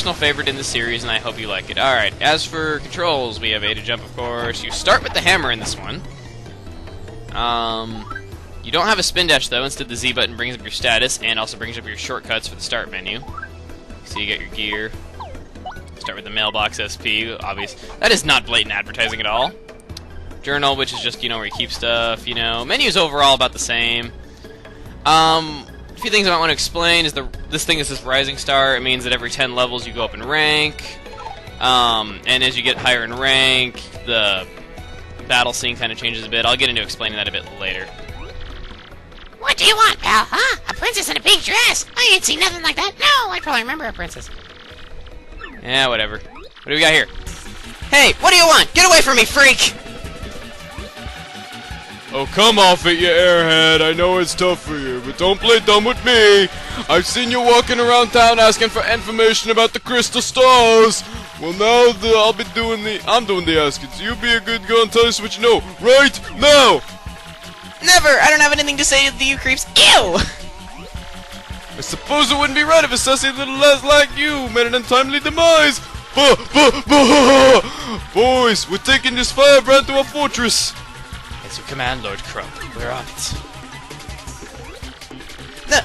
personal favorite in the series, and I hope you like it. Alright, as for controls, we have A to jump, of course. You start with the hammer in this one. You don't have a spin dash, though. Instead, the Z button brings up your status, and also brings up your shortcuts for the start menu. So you get your gear. Start with the mailbox SP, obvious. That is not blatant advertising at all. Journal, which is just, where you keep stuff, Menus overall about the same. A few things I might want to explain is this thing is this Rising Star. It means that every 10 levels you go up in rank. And as you get higher in rank, the battle scene kind of changes a bit. I'll get into explaining that a bit later. What do you want, pal, huh? A princess in a pink dress? I ain't seen nothing like that. No, I probably remember a princess. Yeah, whatever. What do we got here? Hey, what do you want? Get away from me, freak! Oh, come off it, you airhead. I know it's tough for you, but don't play dumb with me. I've seen you walking around town asking for information about the crystal stars. Well, now I'm doing the asking, so you be a good girl and tell us what you know right now. Never! I don't have anything to say to you creeps. Ew! I suppose it wouldn't be right if a sussy little lass like you met an untimely demise. Boys, we're taking this firebrand to a fortress. As you command, Lord Crump. We're on it.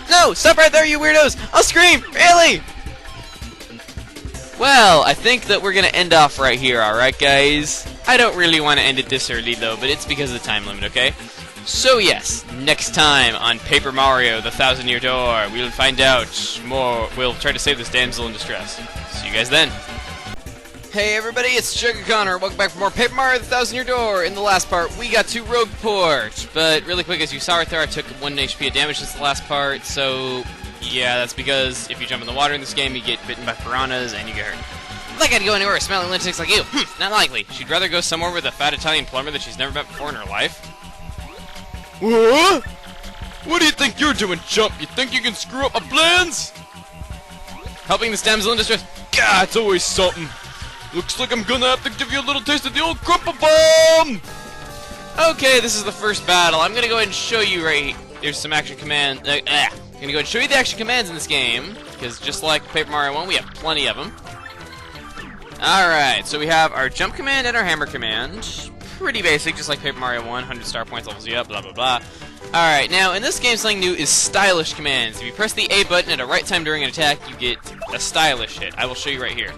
No! Stop right there, you weirdos! I'll scream! Really? Well, I think that we're gonna end off right here, alright, guys? I don't really want to end it this early, though, but it's because of the time limit, okay? So yes, next time on Paper Mario, the 1000-Year Door, we'll find out more. We'll try to save this damsel in distress. See you guys then. Hey everybody, it's Chuggaaconroy. Welcome back for more Paper Mario, the 1000-Year Door. In the last part, we got to Rogueport. But really quick, as you saw right there, I took 1 HP of damage since the last part. So, yeah, that's because if you jump in the water in this game, you get bitten by piranhas and you get hurt. Like I'd go anywhere with smelling lunatics like you. Not likely. She'd rather go somewhere with a fat Italian plumber that she's never met before in her life. What? What do you think you're doing, chump? You think you can screw up my plans? Helping this damsel in distress. God, it's always something. Looks like I'm gonna have to give you a little taste of the old Crumple Bomb! Okay, this is the first battle. I'm gonna go ahead and show you right. There's some action command. I'm gonna go ahead and show you the action commands in this game, because just like Paper Mario 1, we have plenty of them. Alright, so we have our jump command and our hammer command. Pretty basic, just like Paper Mario 1, 100 star points levels you up, blah blah blah. Alright, now in this game something new is stylish commands. If you press the A button at a right time during an attack, you get a stylish hit. I will show you right here.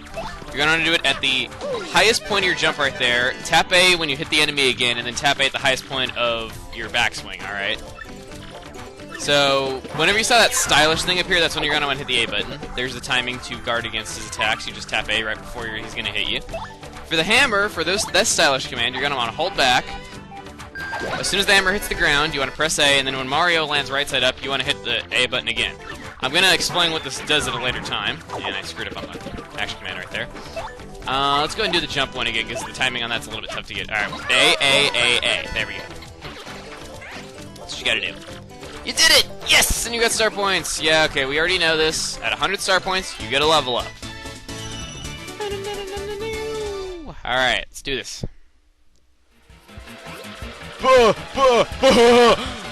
You're going to want to do it at the highest point of your jump right there, tap A when you hit the enemy again, and then tap A at the highest point of your backswing, alright? So, whenever you saw that stylish thing appear, that's when you're going to want to hit the A button. There's the timing to guard against his attacks. You just tap A right before he's going to hit you. For the hammer, for that stylish command, you're going to want to hold back. As soon as the hammer hits the ground, you want to press A, and then when Mario lands right side up, you want to hit the A button again. I'm going to explain what this does at a later time, and I screwed up on the action command right there. Let's go ahead and do the jump one again, because the timing on that's a little bit tough to get. Alright, A. There we go. That's what you gotta do. You did it! Yes! And you got star points! Yeah, okay, we already know this. At 100 star points, you get a level up. Alright, let's do this.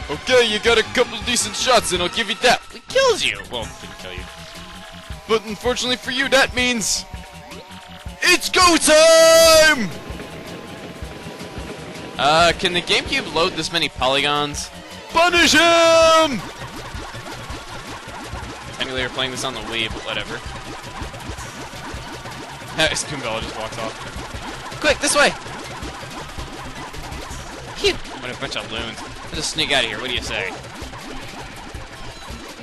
Okay, you got a couple decent shots and I'll give you that. It kills you! Well, it didn't kill you. But unfortunately for you, that means... it's go time! Can the GameCube load this many polygons? Punish him! Technically, we're playing this on the Wii, but whatever. Goombella just walks off. Quick, this way! Phew! What a bunch of loons. Let's just sneak out of here, what do you say?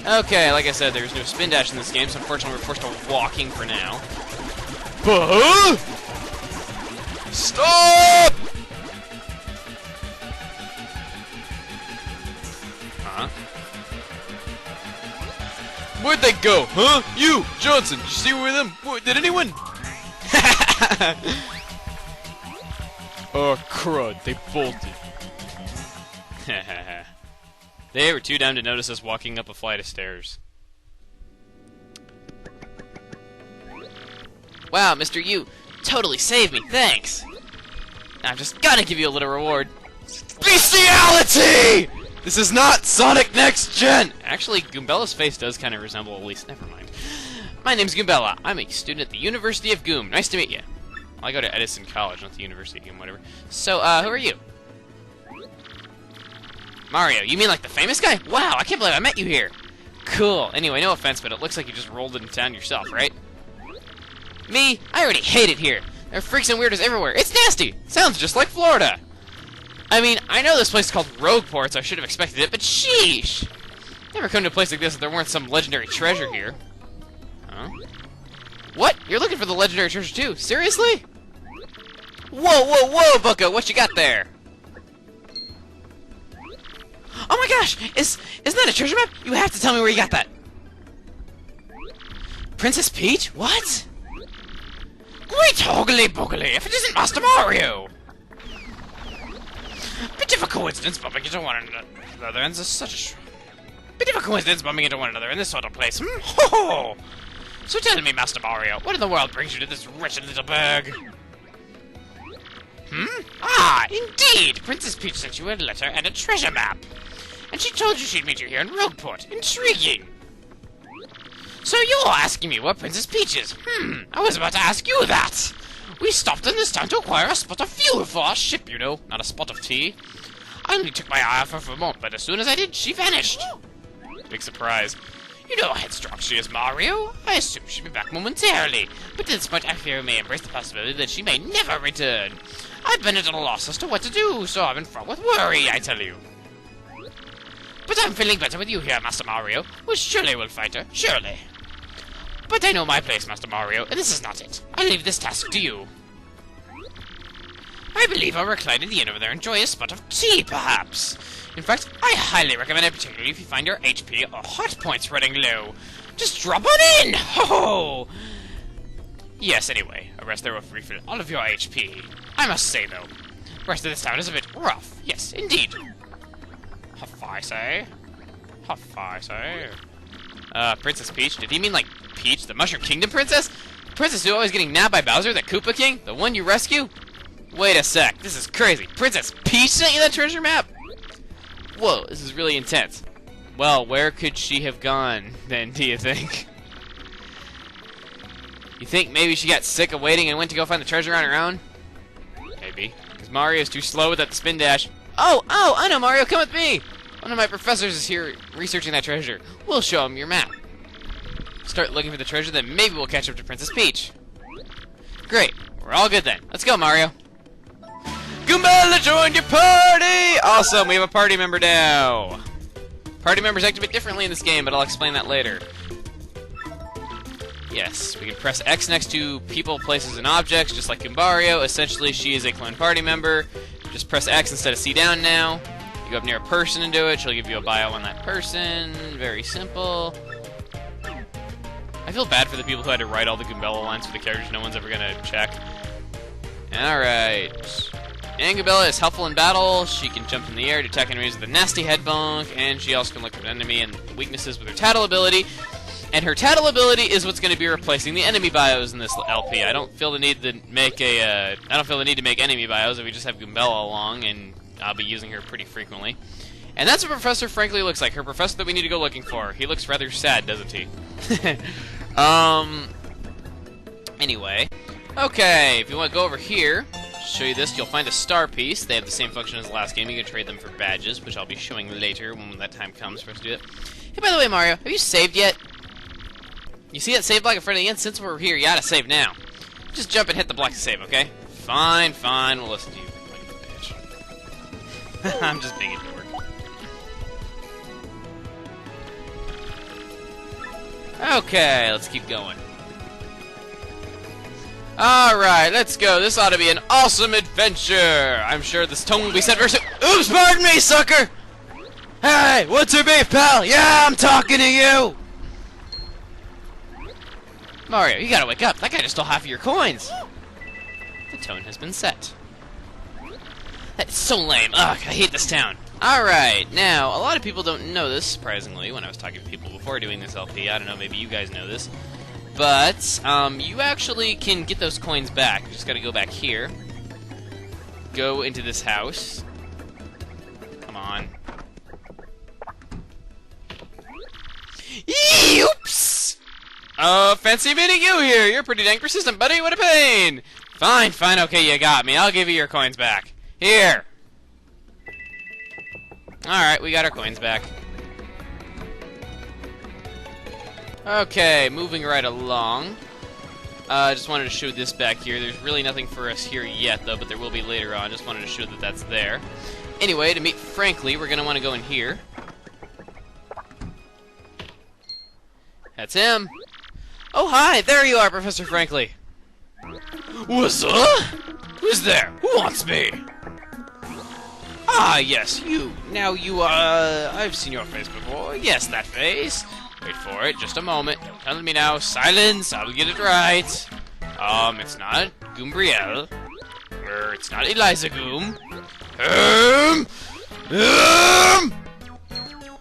Okay, like I said, there's no spin dash in this game, so unfortunately we're forced to walking for now. Stop! Huh? Where'd they go, huh? You, Johnson, did you see where them? Did anyone? Oh, crud, they bolted. They were too dumb to notice us walking up a flight of stairs. Wow, Mr. You totally saved me, thanks! I've just gotta give you a little reward. Bestiality! This is not Sonic Next Gen! Actually, Goombella's face does kind of resemble at least. Never mind. My name's Goombella. I'm a student at the University of Goom. Nice to meet you. Well, I go to Edison College, not the University of Goom, whatever. So, who are you? Mario, you mean like the famous guy? Wow, I can't believe I met you here. Cool. Anyway, no offense, but it looks like you just rolled into town yourself, right? Me? I already hate it here. There are freaks and weirdos everywhere. It's nasty. Sounds just like Florida. I mean, I know this place is called Rogueport, so I should have expected it, but sheesh. Never come to a place like this if there weren't some legendary treasure here. Huh? What? You're looking for the legendary treasure too? Seriously? Whoa, whoa, whoa, Bucko, what you got there? Oh my gosh! Isn't that a treasure map? You have to tell me where you got that. Princess Peach? What? Great hoggly boggly, if it isn't Master Mario! Bit of a coincidence bumping into one another in such a... Bit of a coincidence bumping into one another in this sort of place, hmm? Ho ho! So tell me, Master Mario, what in the world brings you to this wretched little burg? Hmm? Ah, indeed! Princess Peach sent you a letter and a treasure map. And she told you she'd meet you here in Rogueport. Intriguing! So you're asking me where Princess Peach is? I was about to ask you that! We stopped in this town to acquire a spot of fuel for our ship, you know, not a spot of tea. I only took my eye off her for a moment, but as soon as I did, she vanished. Big surprise. You know how headstrong she is, Mario. I assume she'll be back momentarily, but at this point I fear we may embrace the possibility that she may never return. I've been at a loss as to what to do, so I've been fraught with worry, I tell you. But I'm feeling better with you here, Master Mario. We surely will find her, surely. But I know my place, Master Mario, and this is not it. I leave this task to you. I believe I'll recline in the inn over there and enjoy a spot of tea, perhaps. In fact, I highly recommend it, particularly if you find your HP or hot points running low. Just drop on in! Ho-ho! Yes, anyway, a rest there will refill all of your HP. I must say, though, the rest of this town is a bit rough. Yes, indeed. Huff, I say. Huff, I say. Princess Peach? Did he mean, like, Peach, the Mushroom Kingdom princess? Princess who always getting nabbed by Bowser, the Koopa King? The one you rescue? Wait a sec, this is crazy. Princess Peach sent you that treasure map? Whoa, this is really intense. Well, where could she have gone, then, do you think? You think maybe she got sick of waiting and went to go find the treasure on her own? Maybe. Because Mario's too slow with that spin dash. Oh, I know, Mario, come with me! One of my professors is here researching that treasure. We'll show him your map. Start looking for the treasure, then maybe we'll catch up to Princess Peach. Great. We're all good then. Let's go, Mario. Goombella joined your party! Awesome, we have a party member now. Party members act a bit differently in this game, but I'll explain that later. Yes, we can press X next to people, places, and objects, just like Goombario. Essentially, she is a clone party member. Just press X instead of C down now. You go up near a person and do it. She'll give you a bio on that person. Very simple. I feel bad for the people who had to write all the Goombella lines for the characters no one's ever gonna check. Alright. And Goombella is helpful in battle. She can jump in the air to attack enemies with a nasty head bonk, and she also can look for an enemy and weaknesses with her tattle ability. And her tattle ability is what's going to be replacing the enemy bios in this LP. I don't feel the need to make enemy bios if we just have Goombella along, and I'll be using her pretty frequently. And that's what Professor frankly looks like. Her professor that we need to go looking for. He looks rather sad, doesn't he? Anyway. Okay, if you want to go over here, show you this, you'll find a star piece. They have the same function as the last game. You can trade them for badges, which I'll be showing later when that time comes for us to do it. Hey, by the way, Mario, have you saved yet? You see that save block in front of the end? Since we're here, you gotta save now. Just jump and hit the block to save, okay? Fine, we'll listen to you. Like a bitch. I'm just being a dork. Okay, let's keep going. Alright, let's go. This ought to be an awesome adventure. I'm sure this tone will be set very soon. Oops, pardon me, sucker! Hey, what's your beef, pal? Yeah, I'm talking to you! Mario, you gotta wake up. That guy just stole half of your coins. The tone has been set. That's so lame. Ugh, I hate this town. Alright, now, a lot of people don't know this, surprisingly, when I was talking to people before doing this LP. I don't know, maybe you guys know this. But, you actually can get those coins back. You just gotta go back here. Go into this house. Come on. Oops! Fancy meeting you here. You're pretty dang persistent, buddy. What a pain. Fine, fine, okay, you got me. I'll give you your coins back. Here. Alright, we got our coins back. Okay, moving right along. Just wanted to show this back here. There's really nothing for us here yet, though, but there will be later on. Just wanted to show that that's there. Anyway, to meet Frankly, we're going to want to go in here. That's him. Oh, hi! There you are, Professor Frankly. What's up? Who's there? Who wants me? Ah, yes, you. Now you, I've seen your face before. Yes, that face. Wait for it, just a moment. Don't tell me now. Silence, I'll get it right. It's not Goombrielle. It's not Eliza Goom.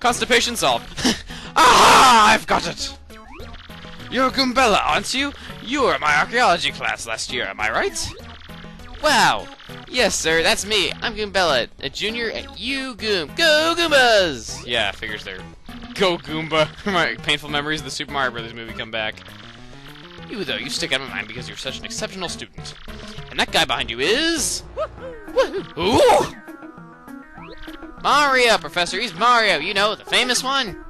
Constipation solved. Ah, I've got it. You're Goombella, aren't you? You were in my archaeology class last year, am I right? Wow. Yes, sir, that's me. I'm Goombella, a junior at UGoom. Go Goombas! Yeah, figures there. Go Goomba. My painful memories of the Super Mario Brothers movie come back. You, though, you stick out of my mind because you're such an exceptional student. And that guy behind you is... Ooh! Mario, Professor. He's Mario. You know, the famous one.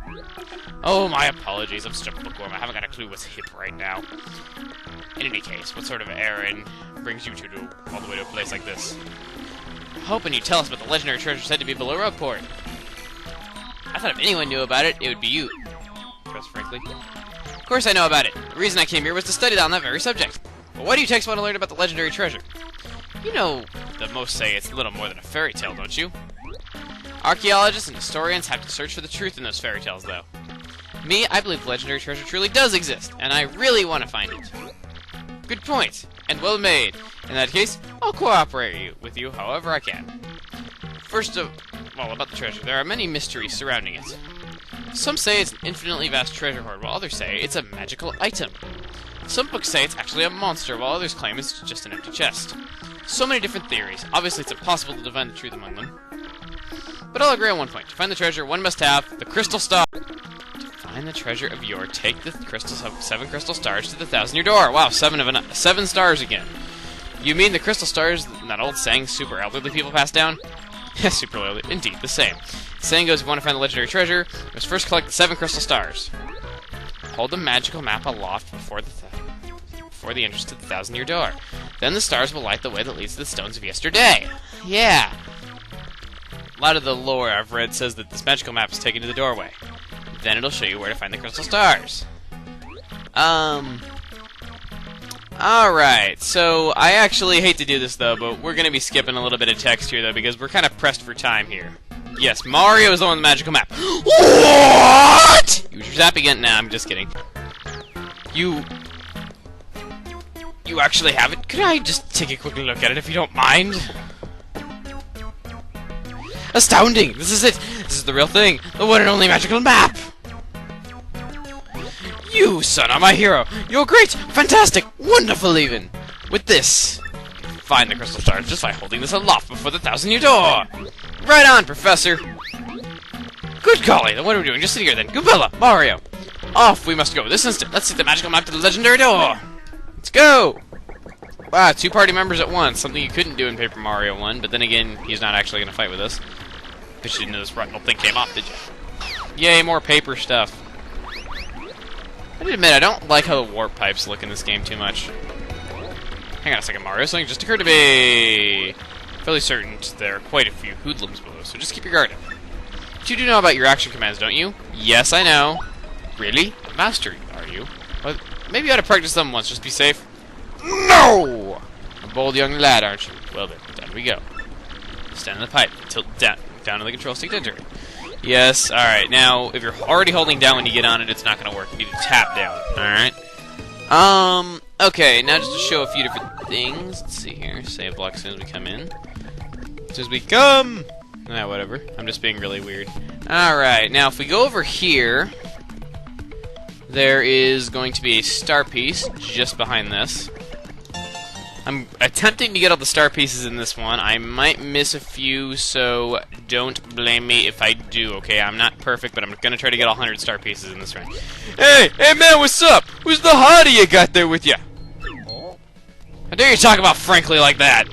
Oh, my apologies. I'm such a bookworm. I haven't got a clue what's hip right now. In any case, what sort of errand brings you all the way to a place like this? Hoping you'd tell us about the legendary treasure said to be below Rogueport. I thought if anyone knew about it, it would be you, Professor Frankly. Of course I know about it. The reason I came here was to study on that very subject. But why do you techs want to learn about the legendary treasure? You know that most say it's little more than a fairy tale, don't you? Archaeologists and historians have to search for the truth in those fairy tales, though. Me, I believe the legendary treasure truly does exist, and I really want to find it. Good point, and well made. In that case, I'll cooperate with you however I can. First of all, about the treasure, there are many mysteries surrounding it. Some say it's an infinitely vast treasure hoard, while others say it's a magical item. Some books say it's actually a monster, while others claim it's just an empty chest. So many different theories. Obviously, it's impossible to divine the truth among them. But I'll agree on one point. To find the treasure, one must have the crystal star. To find the treasure of yore, take the 7 crystal stars to the 1,000-year door. Wow, 7 stars again. You mean the crystal stars that old saying super elderly people pass down? Yes, super elderly. Indeed, the same. The saying goes, if you want to find the legendary treasure, you must first collect the 7 crystal stars. Hold the magical map aloft before the entrance to the 1,000-year door. Then the stars will light the way that leads to the stones of yesterday. Yeah. A lot of the lore I've read says that this magical map is taken to the doorway. Then it'll show you where to find the crystal stars. Alright, so I actually hate to do this though, but we're gonna be skipping a little bit of text here though, because we're kind of pressed for time here. Yes, Mario is the one with the magical map. What? Use your zap again? Nah, I'm just kidding. You actually have it? Could I just take a quick look at it if you don't mind? Astounding! This is it! This is the real thing! The one and only magical map! You, son, are my hero! You're great! Fantastic! Wonderful, even! With this, you can find the crystal stars just by holding this aloft before the 1,000-year door! Right on, Professor! Good golly, then what are we doing? Just sit here then. Goombella! Mario! Off we must go this instant! Let's take the magical map to the legendary door! Let's go! Wow, 2 party members at once. Something you couldn't do in Paper Mario 1, but then again, he's not actually going to fight with us. But you didn't know this rotten old thing came off, did you? Yay, more paper stuff. I did admit, I don't like how the warp pipes look in this game too much. Hang on a second, Mario. Something just occurred to me. Fairly certain there are quite a few hoodlums below, so just keep your guard up. But you do know about your action commands, don't you? Yes, I know. Really? A master, are you? Well, maybe you ought to practice them once, just be safe. No! A bold young lad, aren't you? Well then, down we go. Stand in the pipe, tilt down on the control stick to enter it. Yes, alright. Now, if you're already holding down when you get on it, it's not going to work. You need to tap down, alright? Okay, now just to show a few different things. Let's see here. Save block as soon as we come in. As soon as we come! Nah, whatever. I'm just being really weird. Alright, now if we go over here, there is going to be a star piece just behind this. I'm attempting to get all the star pieces in this one. I might miss a few, so don't blame me if I do, okay? I'm not perfect, but I'm going to try to get all 100 star pieces in this run. Hey man, what's up? Who's the hottie you got there with you? How dare you talk about Frankly like that?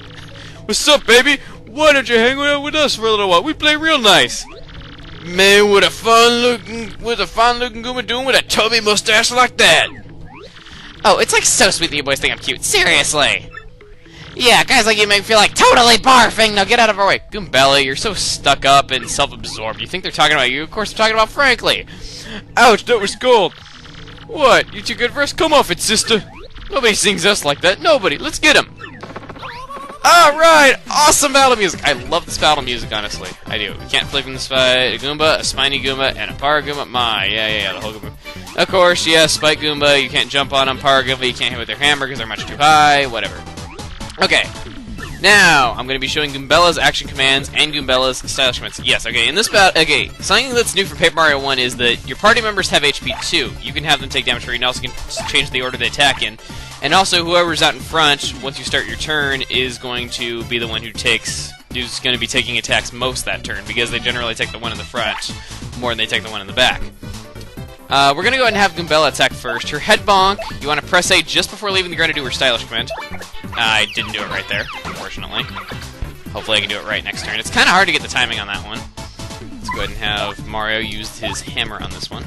What's up, baby? Why don't you hang out with us for a little while? We play real nice. Man, what a fine-looking Goomba doing with a tubby mustache like that? Oh, it's like so sweet that you boys think I'm cute. Seriously. Yeah, guys like you make me feel like totally barfing. Now get out of our way. Goombella, you're so stuck up and self-absorbed. You think they're talking about you? Of course, they're talking about Frankly. Ouch, that was cold. What? You too good for us? Come off it, sister. Nobody sings us like that. Nobody. Let's get him. Alright! Awesome battle music! I love this battle music, honestly. I do. We can't play from this fight. A Goomba, a Spiny Goomba, and a Para Goomba. Yeah, the whole Goomba. Of course, yeah, Spike Goomba, you can't jump on them. Para Goomba, you can't hit with their hammer because they're much too high. Whatever. Okay. Now, I'm going to be showing Goombella's action commands and Goombella's stylish commands. Yes, okay, in this battle, okay, something that's new for Paper Mario 1 is that your party members have HP too. You can have them take damage for you, and also can change the order they attack in. And also, whoever's out in front, once you start your turn, is going to be the one who's going to be taking attacks most that turn, because they generally take the one in the front more than they take the one in the back. We're going to go ahead and have Goombella attack first. Her head bonk, you want to press A just before leaving the ground to do her stylish command. I didn't do it right there, unfortunately. Hopefully I can do it right next turn. It's kind of hard to get the timing on that one. Let's go ahead and have Mario use his hammer on this one.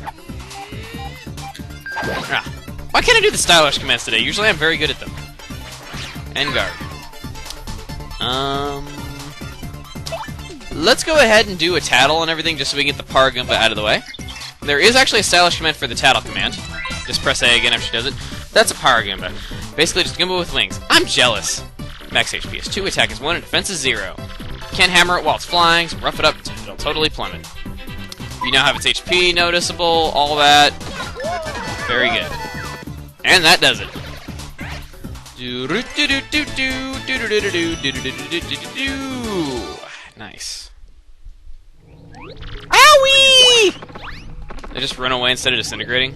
Why can't I do the stylish commands today? Usually I'm very good at them. And guard. Let's go ahead and do a tattle and everything just so we can get the Para Goomba out of the way. There is actually a stylish command for the tattle command. Just press A again after she does it. That's a Para Goomba. Basically just Goomba with wings. I'm jealous. Max HP is 2, attack is 1, and defense is 0. Can't hammer it while it's flying, so rough it up, it'll totally plummet. You now have its HP noticeable, all that. Very good. And that does it. Nice. Owie! They just run away instead of disintegrating.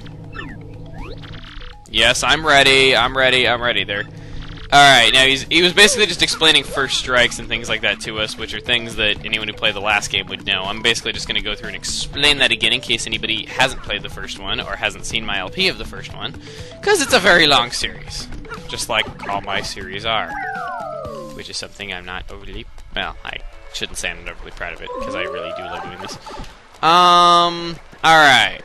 Yes, I'm ready there. Alright, now he was basically just explaining first strikes and things like that to us, which are things that anyone who played the last game would know. I'm basically just going to go through and explain that again in case anybody hasn't played the first one or hasn't seen my LP of the first one, because it's a very long series, just like all my series are, which is something I'm not overly, well, I shouldn't say I'm not overly proud of it, because I really do love doing this. Alright.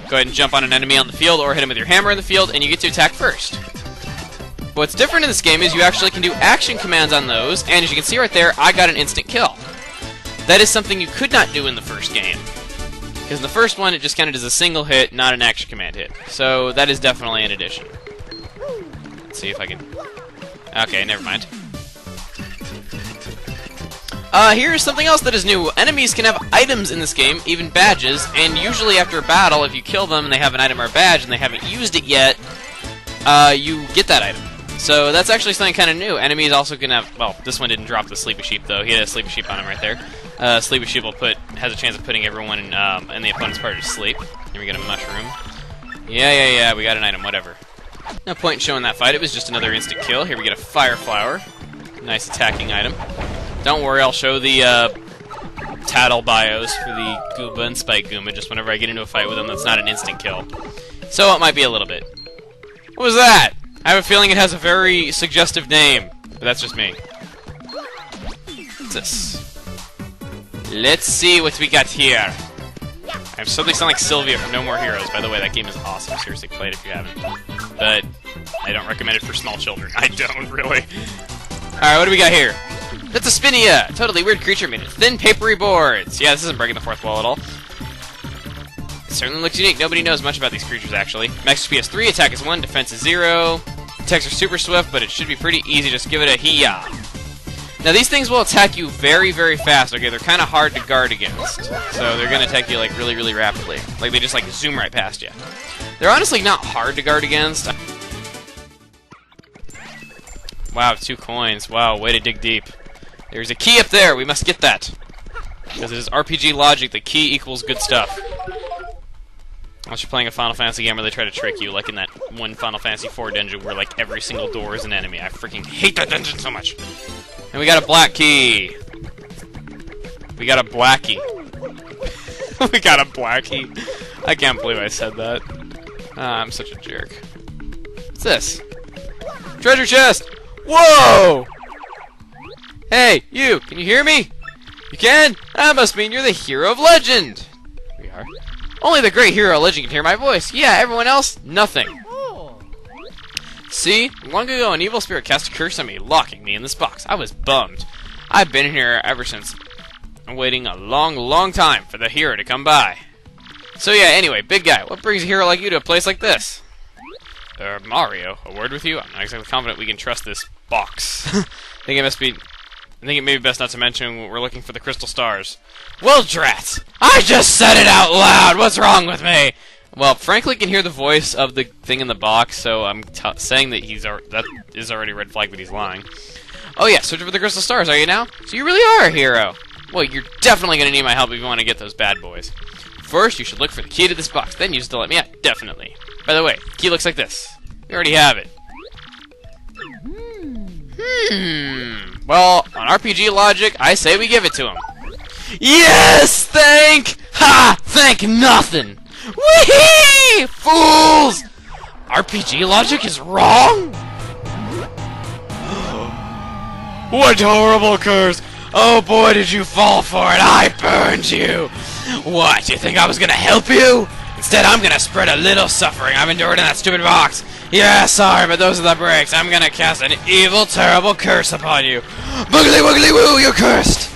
Go ahead and jump on an enemy on the field or hit him with your hammer in the field, and you get to attack first. What's different in this game is you actually can do action commands on those, and as you can see right there, I got an instant kill. That is something you could not do in the first game. Because in the first one, it just kind of does a single hit, not an action command hit. So that is definitely an addition. Let's see if I can... Okay, never mind. Here's something else that is new. Enemies can have items in this game, even badges, and usually after a battle, if you kill them and they have an item or a badge and they haven't used it yet, you get that item. So that's actually something kind of new. Enemies also can have, well, this one didn't drop the Sleepy Sheep though. He had a Sleepy Sheep on him right there. Sleepy Sheep will has a chance of putting everyone in the opponent's party to sleep. Here we get a mushroom. Yeah, we got an item, whatever. No point in showing that fight, it was just another instant kill. Here we get a Fire Flower. Nice attacking item. Don't worry, I'll show the tattle bios for the Goomba and Spike Goomba just whenever I get into a fight with them that's not an instant kill. So it might be a little bit. What was that? I have a feeling it has a very suggestive name, but that's just me. What's this? Let's see what we got here. I suddenly sound like Sylvia from No More Heroes. By the way, that game is awesome. Seriously, play it if you haven't. But I don't recommend it for small children. I don't, really. Alright, what do we got here? That's a Spinia! A totally weird creature made of thin, papery boards. Yeah, this isn't breaking the fourth wall at all. It certainly looks unique. Nobody knows much about these creatures, actually. Max HP is 3, attack is 1, defense is 0. Attacks are super swift, but it should be pretty easy. Just give it a hee-yah. Now, these things will attack you very, very fast, okay? They're kind of hard to guard against. So they're going to attack you, like, really, really rapidly. Like, they just, like, zoom right past you. They're honestly not hard to guard against. Wow, 2 coins. Wow, way to dig deep. There's a key up there. We must get that. Because it is RPG logic. The key equals good stuff. Unless you're playing a Final Fantasy game where they try to trick you, like in that one Final Fantasy IV dungeon where, like, every single door is an enemy. I freaking hate that dungeon so much. And we got a black key. We got a blackie. We got a blackie. I can't believe I said that. I'm such a jerk. What's this? Treasure chest! Whoa! Hey, you! Can you hear me? You can? That must mean you're the hero of legend! We are. Only the great hero of legend can hear my voice. Yeah, everyone else, nothing. See? Long ago, an evil spirit cast a curse on me, locking me in this box. I was bummed. I've been here ever since. I'm waiting a long, long time for the hero to come by. So yeah, anyway, big guy, what brings a hero like you to a place like this? Mario, a word with you? I'm not exactly confident we can trust this box. I think it may be best not to mention we're looking for the crystal stars. Well, drat! I just said it out loud! What's wrong with me? Well, Franklin can hear the voice of the thing in the box, so I'm saying that that is already a red flag, but he's lying. Oh yeah, searching for the crystal stars, are you now? So you really are a hero. Well, you're definitely going to need my help if you want to get those bad boys. First, you should look for the key to this box, then use it to let me out, definitely. By the way, the key looks like this. We already have it. Well, on RPG logic, I say we give it to him. Yes! Thank nothing! Whee! Fools! RPG logic is wrong? What horrible curse! Oh boy, did you fall for it! I burned you! What, you think I was gonna help you? Instead, I'm gonna spread a little suffering I've endured in that stupid box. Yeah, sorry, but those are the breaks. I'm gonna cast an evil, terrible curse upon you. Boogly woogly woo, you're cursed!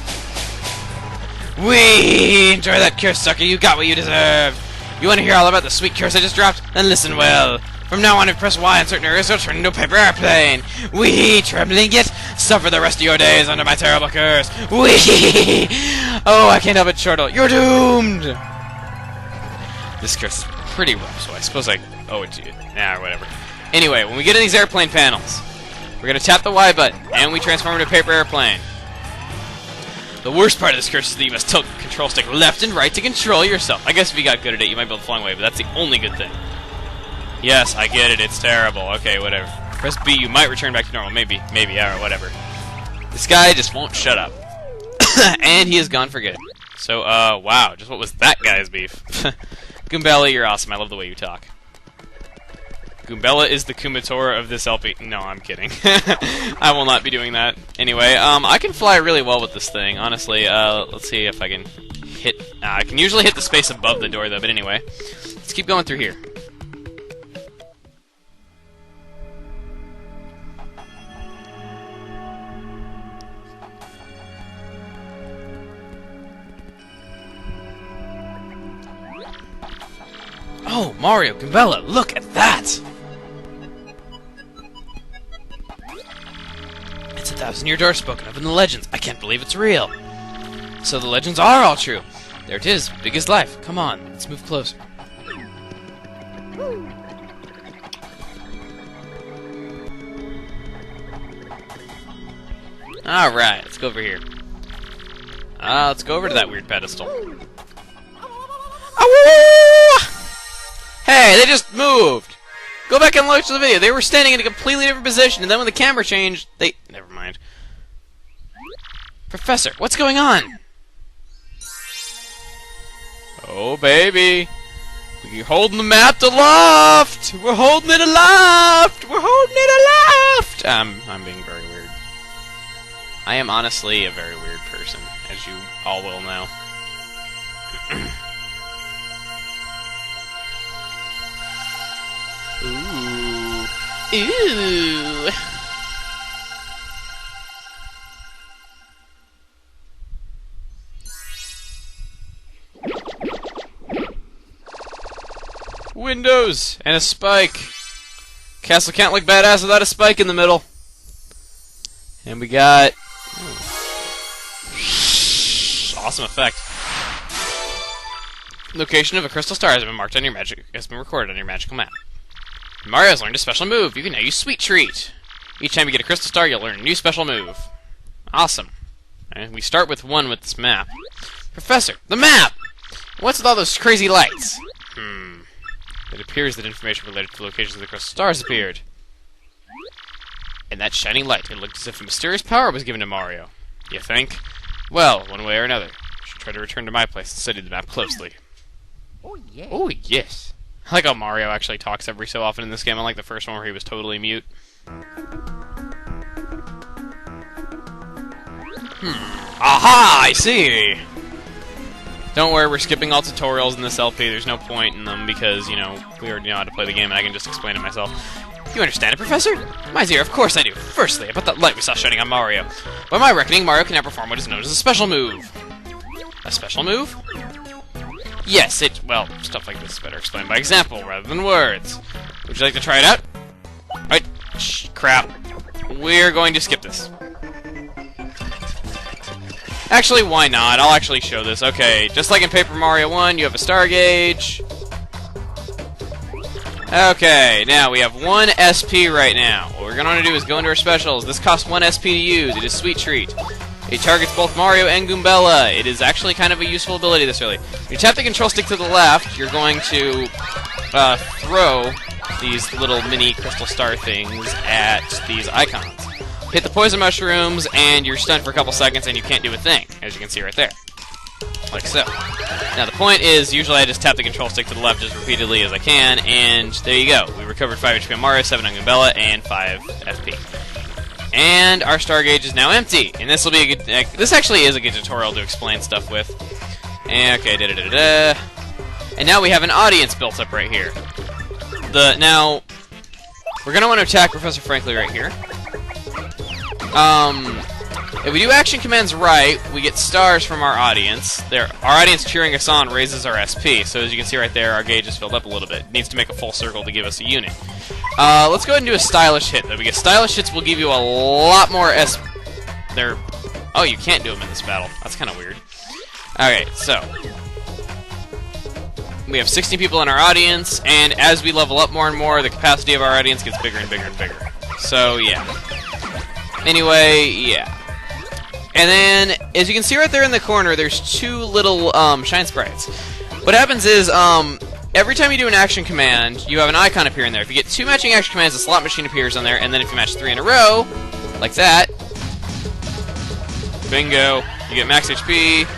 Whee! Enjoy that curse, sucker. You got what you deserved. You want to hear all about the sweet curse I just dropped? Then listen well. From now on, if you press Y on certain areas, it'll turn into a paper airplane. Whee! Trembling yet? Suffer the rest of your days under my terrible curse. Whee! Oh, I can't help but chortle. You're doomed! This curse is pretty rough, so I suppose I owe it to you. Nah, or whatever. Anyway, when we get in these airplane panels, we're going to tap the Y button, and we transform into a paper airplane. The worst part of this curse is that you must tilt control stick left and right to control yourself. I guess if you got good at it, you might be able to fly away, but that's the only good thing. Yes, I get it. It's terrible. Okay, whatever. Press B, you might return back to normal. Maybe, yeah, or whatever. This guy just won't shut up. And he is gone for good. So, wow, just what was that guy's beef? Goombella, you're awesome. I love the way you talk. Goombella is the Kumatora of this LP. No, I'm kidding. I will not be doing that. Anyway, I can fly really well with this thing, honestly. Let's see if I can hit... I can usually hit the space above the door, though, but anyway. Let's keep going through here. Oh, Mario, Goombella, look at that! It's a 1,000-year door spoken of in the legends. I can't believe it's real. So the legends are all true. There it is, big as life. Come on, let's move closer. Alright, let's go over here. Let's go over to that weird pedestal. Awoo! Hey, they just moved! Go back and watch the video. They were standing in a completely different position, and then when the camera changed, they... Never mind. Professor, what's going on? Oh, baby. We're holding the map aloft! We're holding it aloft! We're holding it aloft! I'm being very weird. I am honestly a very weird person, as you all will know. Ooh. Ooh. Windows and a spike. Castle can't look badass without a spike in the middle. And we got awesome effect. Location of a crystal star has been marked on your has been recorded on your magical map. Mario's learned a special move. You can now use Sweet Treat. Each time you get a crystal star, you'll learn a new special move. Awesome. And we start with one with this map. Professor, the map! What's with all those crazy lights? It appears that information related to the locations of the crystal stars appeared. And that shining light, it looked as if a mysterious power was given to Mario. You think? Well, one way or another. I should try to return to my place and study the map closely. Oh, yeah. Oh, yes. I like how Mario actually talks every so often in this game, unlike the first one where he was totally mute. Aha! I see! Don't worry, we're skipping all tutorials in this LP. There's no point in them because, you know, we already know how to play the game and I can just explain it myself. You understand it, Professor? My dear, of course I do. Firstly, about that light we saw shining on Mario. By my reckoning, Mario can now perform what is known as a special move. A special move? Yes, well, stuff like this is better explained by example rather than words. Would you like to try it out? Alright, crap. We're going to skip this. Actually, why not? I'll actually show this. Okay, just like in Paper Mario 1, you have a star gauge. Okay, now we have 1 SP right now. What we're going to want to do is go into our specials. This costs 1 SP to use. It is Sweet Treat. It targets both Mario and Goombella. It is actually kind of a useful ability this early. When you tap the control stick to the left, you're going to throw these little mini crystal star things at these icons. Hit the poison mushrooms, and you're stunned for a couple seconds, and you can't do a thing, as you can see right there. Like so. Now, the point is, usually I just tap the control stick to the left as repeatedly as I can, and there you go. We recovered 5 HP on Mario, 7 on Goombella, and 5 FP. And our star gauge is now empty, and this will be a good... this actually is a good tutorial to explain stuff with. And, okay, da-da-da-da-da. And now we have an audience built up right here. Now, we're going to want to attack Professor Frankly right here. If we do action commands right, we get stars from our audience. Our audience cheering us on raises our SP. So as you can see right there, our gauge is filled up a little bit. It needs to make a full circle to give us a unit. Let's go ahead and do a stylish hit, though, because stylish hits will give you a lot more Oh, you can't do them in this battle. That's kind of weird. Okay, so we have 16 people in our audience, and as we level up more and more, the capacity of our audience gets bigger and bigger and bigger. So, yeah. Anyway, yeah. And then, as you can see right there in the corner, there's 2 little shine sprites. What happens is, every time you do an action command, you have an icon appear in there. If you get 2 matching action commands, a slot machine appears on there, and then if you match 3 in a row, like that, bingo, you get max HP,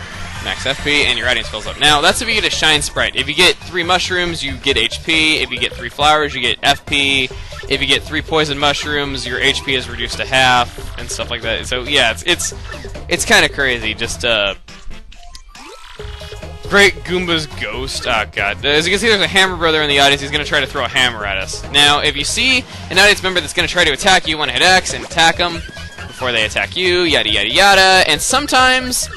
max FP, and your audience fills up. Now, that's if you get a shine sprite. If you get 3 mushrooms, you get HP. If you get 3 flowers, you get FP. If you get 3 poison mushrooms, your HP is reduced to half, and stuff like that. So, yeah, it's kind of crazy. Just, Great Goomba's Ghost. Oh, God. As you can see, there's a Hammer Brother in the audience. He's going to try to throw a hammer at us. Now, if you see an audience member that's going to try to attack you, you want to hit X and attack them before they attack you, yada, yada, yada. And sometimes,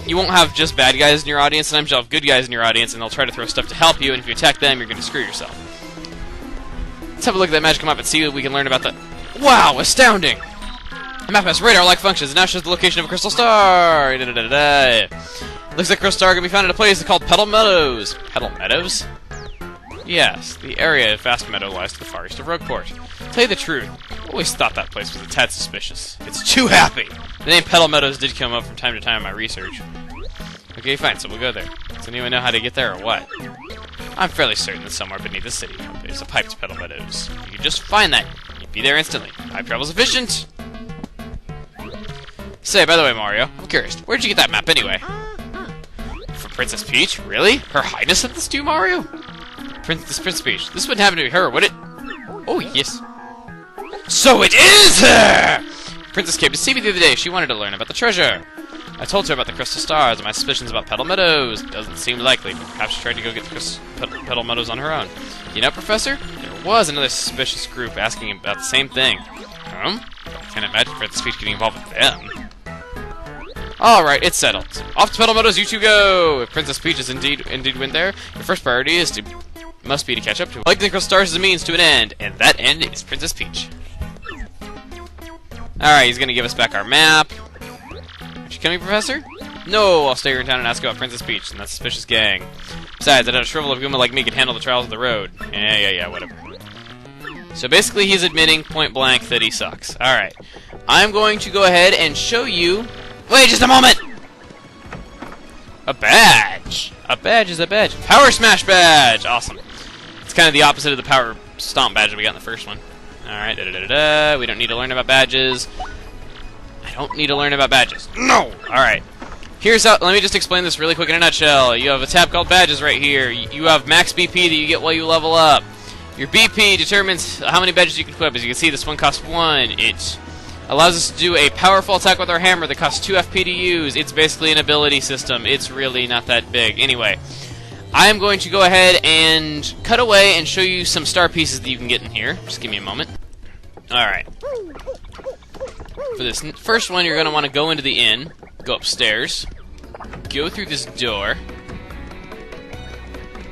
you won't have just bad guys in your audience. Sometimes you'll have good guys in your audience, and they'll try to throw stuff to help you, and if you attack them, you're going to screw yourself. Let's have a look at that magical map and see what we can learn about the... Wow, astounding! The map has radar-like functions and now shows the location of a crystal star. Looks like a crystal star can be found in a place called Petal Meadows. Petal Meadows? Yes, the area of Vast Meadow lies to the far east of Rogueport. To tell you the truth, I always thought that place was a tad suspicious. It's too happy! The name Petal Meadows did come up from time to time in my research. Okay, fine, so we'll go there. Does anyone know how to get there or what? I'm fairly certain that somewhere beneath the city there's a pipe to Petal Meadows. If you could just find that, you'd be there instantly. Pipe travel's efficient! Say, by the way, Mario, I'm curious, where'd you get that map anyway? From Princess Peach? Really? Her Highness sent this to you, Mario? Princess Peach. This wouldn't happen to be her, would it? Oh, yes. So it is her! Princess came to see me the other day. She wanted to learn about the treasure. I told her about the crystal stars and my suspicions about Petal Meadows. Doesn't seem likely, but perhaps she tried to go get the Petal Meadows on her own. You know, Professor, there was another suspicious group asking about the same thing. I can't imagine Princess Peach getting involved with them. Alright, it's settled. Off to Petal Meadows, you two go! If Princess Peach is indeed went there, your first priority must be to catch up to her. Collecting the crystal stars is a means to an end, and that end is Princess Peach. Alright, he's gonna give us back our map. You coming, Professor? No, I'll stay here in town and ask about Princess Peach and that suspicious gang. Besides, I doubt a shrivel of Goomba like me can handle the trials of the road. Yeah, whatever. So basically, he's admitting point blank that he sucks. Alright. I'm going to go ahead and show you... Wait just a moment! A badge! A badge is a badge. Power Smash badge! Awesome. It's kind of the opposite of the Power Stomp badge that we got in the first one. Alright, we don't need to learn about badges. I don't need to learn about badges. No! Alright. Here's how. Let me just explain this really quick in a nutshell. You have a tab called badges right here. You have max BP that you get while you level up. Your BP determines how many badges you can equip. As you can see, this one costs 1. It allows us to do a powerful attack with our hammer that costs 2 FP to use. It's basically an ability system. It's really not that big. Anyway, I am going to go ahead and cut away and show you some star pieces that you can get in here. Just give me a moment. Alright. For this first one, you're going to want to go into the inn, go upstairs, go through this door,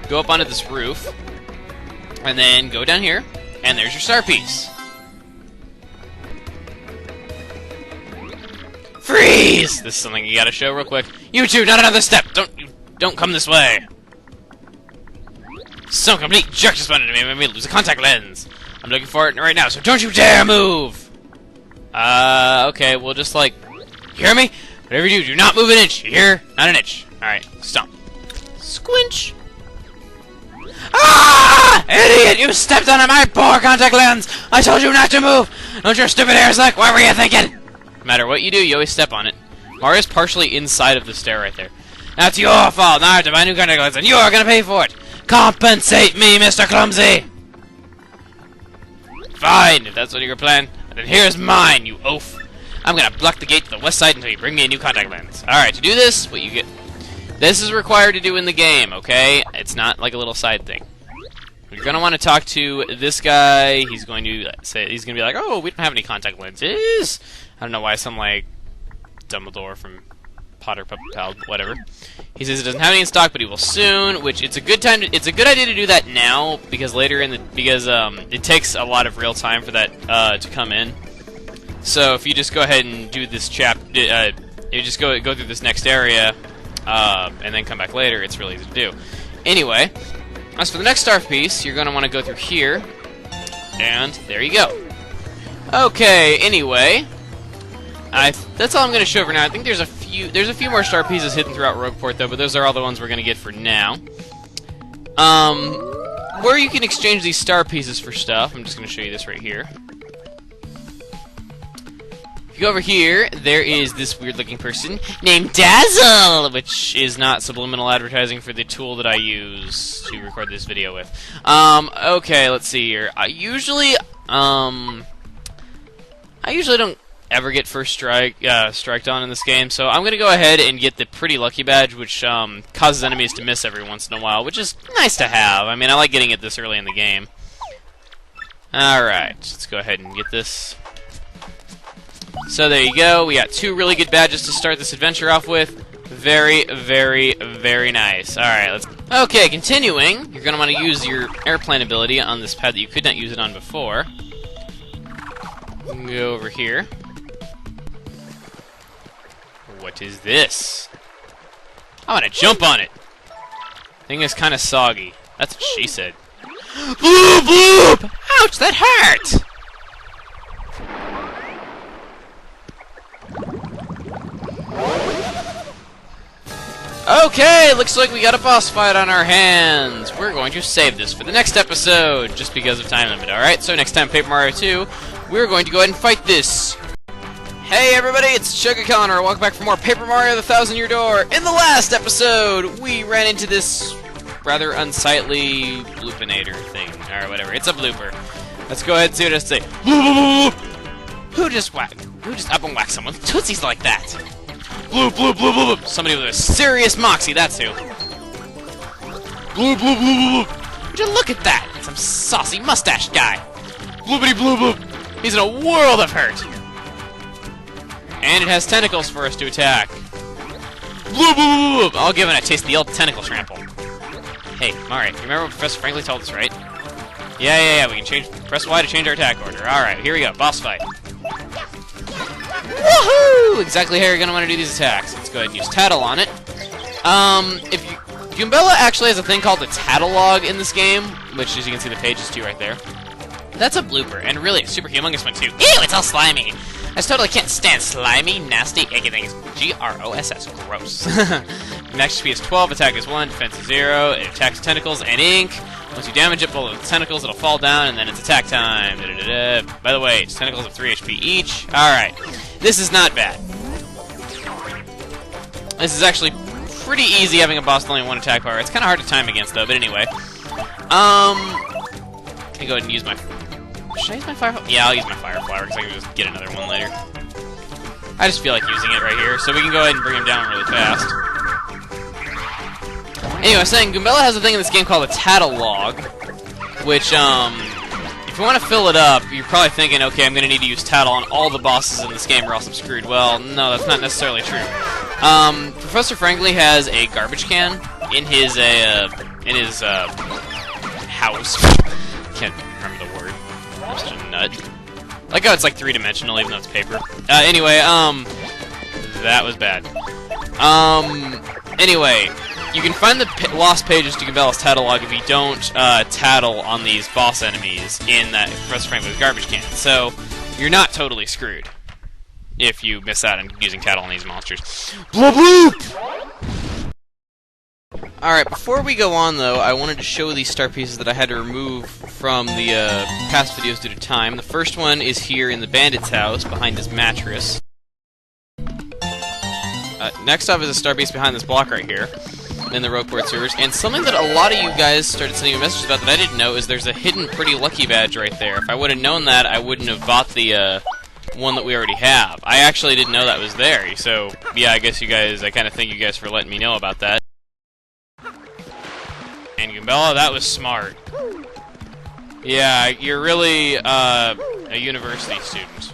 go up onto this roof, and then go down here, and there's your star piece. Freeze! This is something you gotta show real quick. You two, not another step! Don't come this way! Some complete jerk just wanted to make me lose a contact lens. I'm looking for it right now, so don't you dare move! Okay, we'll just like... You hear me? Whatever you do, do not move an inch. You hear? Not an inch. Alright, stomp. Squinch! Ah! Idiot! You stepped on my poor contact lens! I told you not to move! Don't your stupid hair suck? What were you thinking? No matter what you do, you always step on it. Mario's partially inside of the stair right there. That's your fault! Now I have to buy new contact lenses, and you're gonna pay for it! Compensate me, Mr. Clumsy! Fine, if that's what your plan, then here's mine, you oaf! I'm gonna block the gate to the west side until you bring me a new contact lens. Alright, to do this, what you get... This is required to do in the game, okay? It's not like a little side thing. You're gonna want to talk to this guy. He's going to say, he's gonna be like, "Oh, we don't have any contact lenses." I don't know why some like Dumbledore from Potter Pal, whatever. He says he doesn't have any in stock, but he will soon. Which it's a good time. It's a good idea to do that now because later in the it takes a lot of real time for that to come in. So if you just go ahead and do this you just go through this next area. And then come back later, it's really easy to do. Anyway, as for the next star piece, you're going to want to go through here, and there you go. Okay, anyway, that's all I'm going to show for now. I think there's a few more star pieces hidden throughout Rogueport, though, but those are all the ones we're going to get for now. Where you can exchange these star pieces for stuff, I'm just going to show you this right here. If you go over here, there is this weird-looking person named Dazzle, which is not subliminal advertising for the tool that I use to record this video with. Okay, let's see here. I usually don't ever get first striked on in this game, so I'm gonna go ahead and get the Pretty Lucky badge, which causes enemies to miss every once in a while, which is nice to have. I mean, I like getting it this early in the game. Alright, let's go ahead and get this. So there you go. We got 2 really good badges to start this adventure off with. Very, very, very nice. Alright, let's... Okay, continuing. You're going to want to use your airplane ability on this pad that you could not use it on before. Go over here. What is this? I want to jump on it. Thing is kind of soggy. That's what she said. Bloop, bloop! Ouch, that hurt! Okay, looks like we got a boss fight on our hands. We're going to save this for the next episode, just because of time limit, alright? So next time, Paper Mario 2, we're going to go ahead and fight this. Hey everybody, it's Chuggaaconroy. Welcome back for more Paper Mario: The Thousand-Year Door. In the last episode, we ran into this rather unsightly bloopinator thing, or whatever. It's a blooper. Let's go ahead and see what it has to say. Bloop, bloop, bloop. Who just up and whacked someone with tootsies like that? Bloop, bloop, bloop, bloop, bloop. Somebody with a serious moxie, that's who. Bloop, bloop, bloop, bloop. Would you look at that? Some saucy mustache guy. Bloopity, bloop, bloop. He's in a world of hurt. And it has tentacles for us to attack. Bloop, bloop, bloop, bloop. I'll give it a taste of the old tentacle trample. Hey, Mario, you remember what Professor Frankly told us, right? Yeah, we can press Y to change our attack order. Alright, here we go, boss fight. Woohoo! Exactly how you're going to want to do these attacks. Let's go ahead and use Tattle on it. Goombella actually has a thing called the Tattlelog in this game, which, as you can see, the page is 2 right there. That's a blooper, and really a super humongous one, too. Ew, it's all slimy! I just totally can't stand slimy, nasty, icky things. G-R-O-S-S. Gross. Max HP is 12, attack is 1, defense is 0, it attacks tentacles and ink. Once you damage it below the tentacles, it'll fall down, and then it's attack time. By the way, its tentacles have 3 HP each. Alright. This is not bad. This is actually pretty easy having a boss with only one attack power. It's kind of hard to time against, though, but anyway. Can I go ahead and use my... Should I use my fire... Yeah, I'll use my fire flower, because I can just get another one later. I just feel like using it right here, so we can go ahead and bring him down really fast. Anyway, I was saying, Goombella has a thing in this game called a Tattlelog, which, if you want to fill it up, you're probably thinking, okay, I'm going to need to use Tattle on all the bosses in this game or else I'm screwed. Well, no, that's not necessarily true. Professor Frankly has a garbage can in his house. Can't remember the word. I'm such a nut. Like how it's like three-dimensional even though it's paper. Anyway, that was bad. Anyway, you can find the lost pages to Goombella's Tattlelog if you don't tattle on these boss enemies in that Professor Franklin's garbage can. So, you're not totally screwed if you miss out on using tattle on these monsters. Bloop bloop! Alright, before we go on though, I wanted to show these star pieces that I had to remove from the past videos due to time. The first one is here in the bandit's house, behind his mattress. Next up is a star piece behind this block right here, in the Rogueport sewers. And something that a lot of you guys started sending me messages about that I didn't know is there's a hidden Pretty Lucky badge right there. If I would have known that, I wouldn't have bought the one that we already have. I actually didn't know that was there, so yeah, I guess you guys, I kind of thank you guys for letting me know about that. And Goombella, that was smart. Yeah, you're really a university student.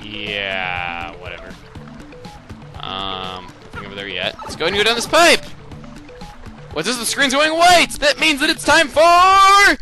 Yeah, whatever. Nothing over there yet. Let's go and go down this pipe! What's this? The screen's going white! That means that it's time for...